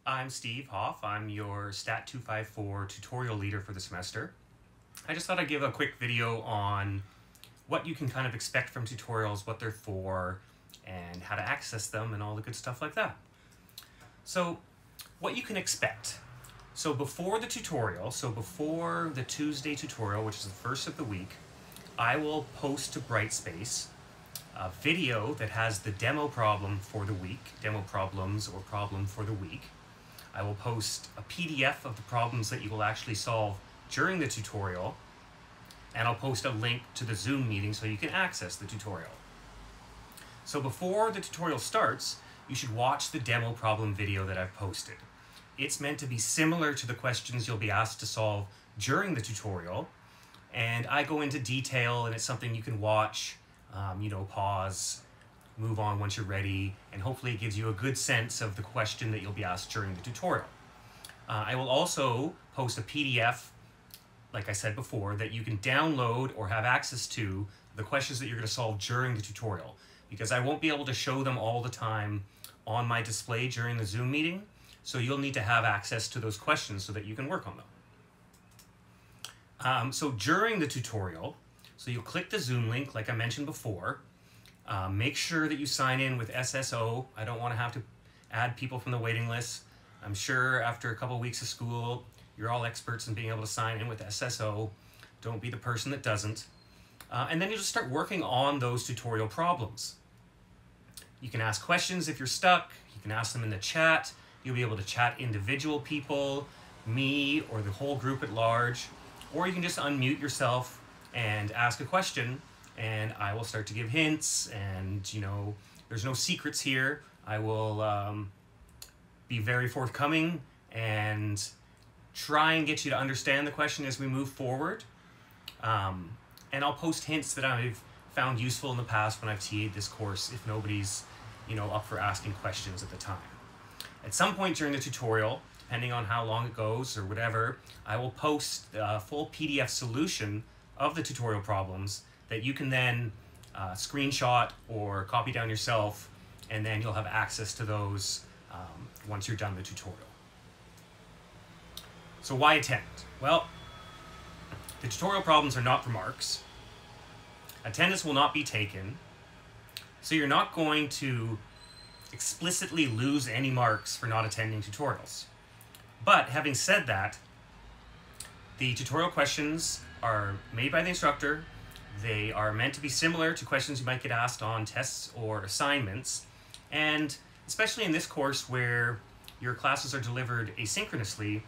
I'm Steve Hoff. I'm your Stat 254 tutorial leader for the semester. I just thought I'd give a quick video on what you can kind of expect from tutorials, what they're for, and how to access them, and all the good stuff like that. So, what you can expect. So before the tutorial, before the Tuesday tutorial, which is the first of the week, I will post to Brightspace a video that has the demo problem for the week, demo problems or problem for the week. I will post a PDF of the problems that you will actually solve during the tutorial, and I'll post a link to the Zoom meeting so you can access the tutorial. So before the tutorial starts, you should watch the demo problem video that I've posted. It's meant to be similar to the questions you'll be asked to solve during the tutorial, and I go into detail, and it's something you can watch, pause, move on once you're ready, and hopefully it gives you a good sense of the question that you'll be asked during the tutorial. I will also post a PDF, like I said before, that you can download or have access to the questions that you're going to solve during the tutorial, because I won't be able to show them all the time on my display during the Zoom meeting, so you'll need to have access to those questions so that you can work on them. So during the tutorial, you'll click the Zoom link like I mentioned before. Make sure that you sign in with SSO. I don't want to have to add people from the waiting list. I'm sure after a couple weeks of school, you're all experts in being able to sign in with SSO. Don't be the person that doesn't. And then you just start working on those tutorial problems. You can ask questions if you're stuck. You can ask them in the chat. You'll be able to chat individual people, me, or the whole group at large. Or you can just unmute yourself and ask a question, and I will start to give hints, and there's no secrets here. I will be very forthcoming and try and get you to understand the question as we move forward. And I'll post hints that I've found useful in the past when I've TA'd this course if nobody's up for asking questions at the time. At some point during the tutorial, depending on how long it goes or whatever, I will post a full PDF solution of the tutorial problems that you can then screenshot or copy down yourself, and then you'll have access to those once you're done the tutorial. So why attend? Well, the tutorial problems are not for marks. Attendance will not be taken, so you're not going to explicitly lose any marks for not attending tutorials. But having said that, the tutorial questions are made by the instructor. They are meant to be similar to questions you might get asked on tests or assignments. And especially in this course where your classes are delivered asynchronously,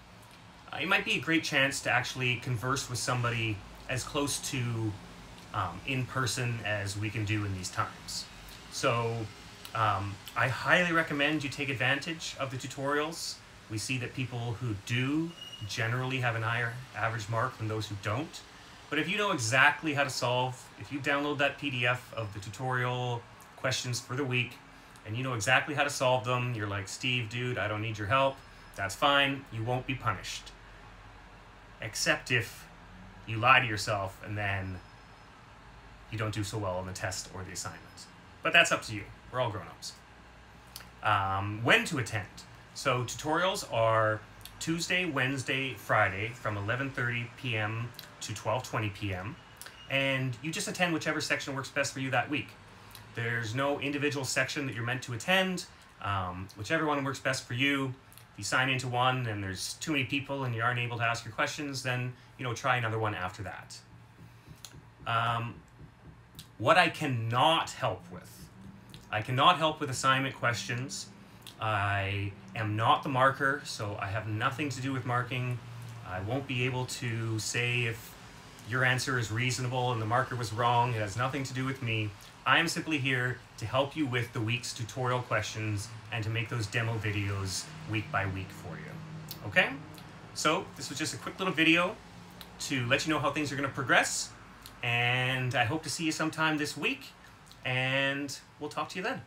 it might be a great chance to actually converse with somebody as close to in person as we can do in these times. So I highly recommend you take advantage of the tutorials. We see that people who do generally have an higher average mark than those who don't. But if you know exactly how to solve, if you download that PDF of the tutorial questions for the week, and you know exactly how to solve them, you're like, Steve, dude, I don't need your help, that's fine, you won't be punished. Except if you lie to yourself and then you don't do so well on the test or the assignment. But that's up to you. We're all grown-ups. When to attend. So tutorials are Tuesday, Wednesday, Friday from 11:30 p.m. to 12:20 p.m. and you just attend whichever section works best for you that week. There's no individual section that you're meant to attend. Whichever one works best for you. If you sign into one and there's too many people and you aren't able to ask your questions, then try another one after that. What I cannot help with. I cannot help with assignment questions. I am not the marker, so I have nothing to do with marking. I won't be able to say if your answer is reasonable and the marker was wrong. It has nothing to do with me. I am simply here to help you with the week's tutorial questions and to make those demo videos week by week for you. Okay? So this was just a quick little video to let you know how things are going to progress, and I hope to see you sometime this week, and we'll talk to you then.